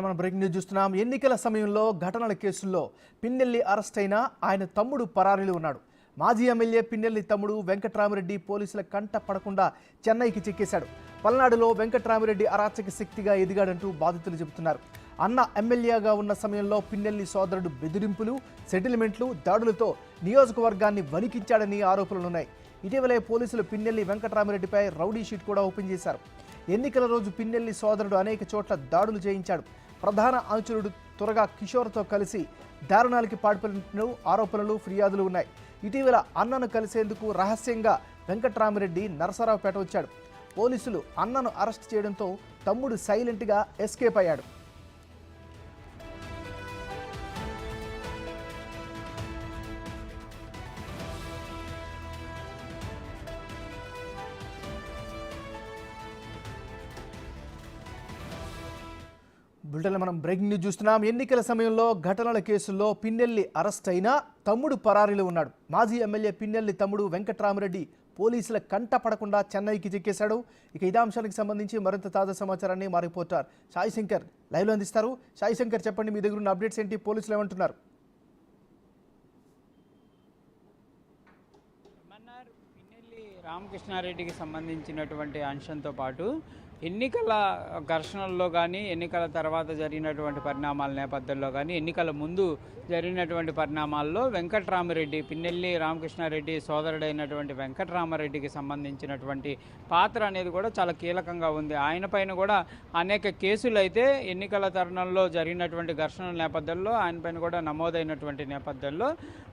మనం breaking news చూస్తున్నాం. ఎన్నికల సమయంలో ఘటనల కేసుల్లో పిన్నెల్లి అరెస్ట్ అయిన ఆయన తమ్ముడు పరారీలో ఉన్నాడు. మాజీ ఎమ్మెల్యే పిన్నెల్లి తమ్ముడు వెంకట్రామిరెడ్డి పోలీసుల కంట పడకుండా చెన్నైకి చెక్కేశాడు. పల్నాడులో వెంకట్రామిరెడ్డి అరాచక శక్తిగా ఎదిగాడంటూ బాధితులు చెబుతున్నారు. అన్న ఎమ్మెల్యేగా ఉన్న సమయంలో పిన్నెల్లి సోదరుడు బెదిరింపులు, సెటిల్మెంట్లు, దాడులతో నియోజకవర్గాన్ని వణికించాడని ఆరోపణలున్నాయి. ఇటీవలే పోలీసులు పిన్నెల్లి వెంకట్రామిరెడ్డిపై రౌడీ షీట్ కూడా ఓపెన్ చేశారు. ఎన్నికల రోజు పిన్నెల్లి సోదరుడు అనేక చోట్ల దాడులు చేయించాడు. ప్రధాన అనుచరుడు త్వరగా కిషోర్తో కలిసి దారుణాలకి పాల్పడిన ఆరోపణలు, ఫిర్యాదులు ఉన్నాయి. ఇటీవల అన్నను కలిసేందుకు రహస్యంగా వెంకట్రామిరెడ్డి నరసరావుపేట వచ్చాడు. పోలీసులు అన్నను అరెస్ట్ చేయడంతో తమ్ముడు సైలెంట్గా ఎస్కేప్ అయ్యాడు. బులెటిన్లో మనం బ్రేకింగ్ న్యూస్ చూస్తున్నాం. ఎన్నికల సమయంలో ఘటనల కేసుల్లో పిన్నెల్లి అరెస్ట్ అయినా తమ్ముడు పరారీలో ఉన్నాడు. మాజీ ఎమ్మెల్యే పిన్నెల్లి తమ్ముడు వెంకట్రామిరెడ్డి పోలీసుల కంట పడకుండా చెన్నైకి చెక్కేశాడు. ఇక ఇదే అంశానికి సంబంధించి మరింత తాజా సమాచారాన్ని మా రిపోర్టర్ సాయి శంకర్ లైవ్లో అందిస్తారు. సాయి శంకర్, చెప్పండి, మీ దగ్గర ఉన్న అప్డేట్స్ ఏంటి? పోలీసులు ఏమంటున్నారు? పిన్నెల్లి రామకృష్ణారెడ్డికి సంబంధించినటువంటి అంశంతో పాటు ఎన్నికల ఘర్షణల్లో కానీ, ఎన్నికల తర్వాత జరిగినటువంటి పరిణామాల నేపథ్యంలో కానీ, ఎన్నికల ముందు జరిగినటువంటి పరిణామాల్లో వెంకట్రామిరెడ్డి, పిన్నెల్లి రామకృష్ణారెడ్డి సోదరుడైనటువంటి వెంకట్రామరెడ్డికి సంబంధించినటువంటి పాత్ర అనేది కూడా చాలా కీలకంగా ఉంది. ఆయన పైన కూడా అనేక కేసులు అయితే ఎన్నికల తరుణంలో జరిగినటువంటి ఘర్షణల నేపథ్యంలో ఆయన పైన కూడా నమోదైనటువంటి నేపథ్యంలో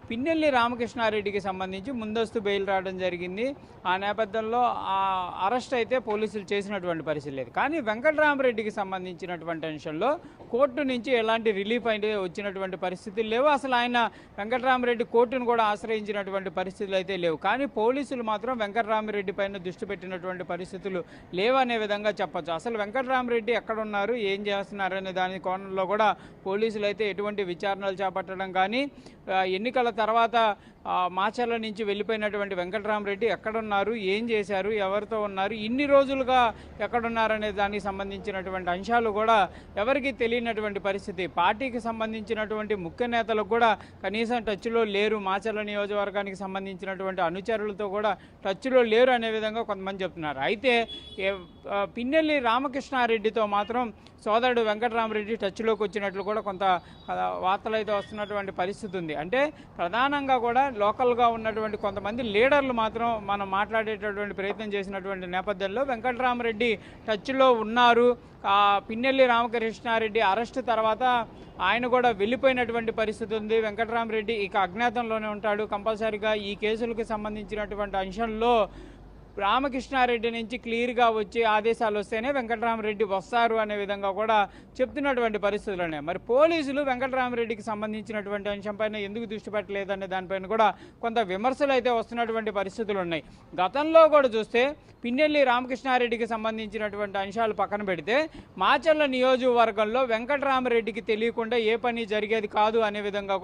పిన్నెల్లి రామకృష్ణారెడ్డికి సంబంధించి ముందస్తు బెయిల్ రావడం జరిగింది. ఆ నేపథ్యంలో ఆ అరెస్ట్ అయితే పోలీసులు చేసినటువంటి పరిస్థితి లేదు. కానీ వెంకట్రామరెడ్డికి సంబంధించినటువంటి అంశంలో కోర్టు నుంచి ఎలాంటి రిలీఫ్ అయితే వచ్చినటువంటి పరిస్థితులు లేవు. అసలు ఆయన వెంకట్రామరెడ్డి కోర్టును కూడా ఆశ్రయించినటువంటి పరిస్థితులు అయితే లేవు. కానీ పోలీసులు మాత్రం వెంకట్రామరెడ్డి పైన దృష్టి పెట్టినటువంటి పరిస్థితులు లేవనే విధంగా చెప్పచ్చు. అసలు వెంకట్రామరెడ్డి ఎక్కడున్నారు, ఏం చేస్తున్నారు అనే దాని కోణంలో కూడా పోలీసులు అయితే ఎటువంటి విచారణలు చేపట్టడం కానీ, ఎన్నికల తర్వాత మాచర్ల నుంచి వెళ్ళిపోయినటువంటి వెంకట్రామరెడ్డి ఎక్కడున్నారు, ఏం చేశారు, ఎవరితో ఉన్నారు, ఇన్ని రోజులుగా ఎక్కడున్నారనే దానికి సంబంధించినటువంటి అంశాలు కూడా ఎవరికి తెలియనటువంటి పరిస్థితి. పార్టీకి సంబంధించినటువంటి ముఖ్య నేతలకు కూడా కనీసం టచ్లో లేరు. మాచర్ల నియోజకవర్గానికి సంబంధించినటువంటి అనుచరులతో కూడా టచ్లో లేరు అనే విధంగా కొంతమంది చెప్తున్నారు. అయితే పిన్నెల్లి రామకృష్ణారెడ్డితో మాత్రం సోదరుడు వెంకట్రామరెడ్డి టచ్లోకి వచ్చినట్లు కూడా కొంత వార్తలు అయితే వస్తున్నటువంటి పరిస్థితి ఉంది. అంటే ప్రధానంగా కూడా లోకల్గా ఉన్నటువంటి కొంతమంది లీడర్లు మాత్రం మనం మాట్లాడేటటువంటి ప్రయత్నం చేసినటువంటి నేపథ్యంలో వెంకట్రామరెడ్డి టచ్లో ఉన్నారు. పిన్నెల్లి రామకృష్ణారెడ్డి అరెస్ట్ తర్వాత ఆయన కూడా వెళ్ళిపోయినటువంటి పరిస్థితి ఉంది. వెంకట్రామరెడ్డి ఇక అజ్ఞాతంలోనే ఉంటాడు. కంపల్సరీగా ఈ కేసులకు సంబంధించినటువంటి అంశంలో రామకృష్ణారెడ్డి నుంచి క్లియర్గా వచ్చి ఆదేశాలు వస్తేనే వెంకట్రామరెడ్డి వస్తారు అనే విధంగా కూడా చెప్తున్నటువంటి పరిస్థితులునే. మరి పోలీసులు వెంకట్రామరెడ్డికి సంబంధించినటువంటి అంశంపైన ఎందుకు దృష్టి పెట్టలేదనే దానిపైన కూడా కొంత విమర్శలు అయితే వస్తున్నటువంటి పరిస్థితులు ఉన్నాయి. గతంలో కూడా చూస్తే పిన్నెల్లి రామకృష్ణారెడ్డికి సంబంధించినటువంటి అంశాలు పక్కన పెడితే మాచర్ల నియోజకవర్గంలో వెంకట్రామరెడ్డికి తెలియకుండా ఏ పని జరిగేది కాదు అనే విధంగా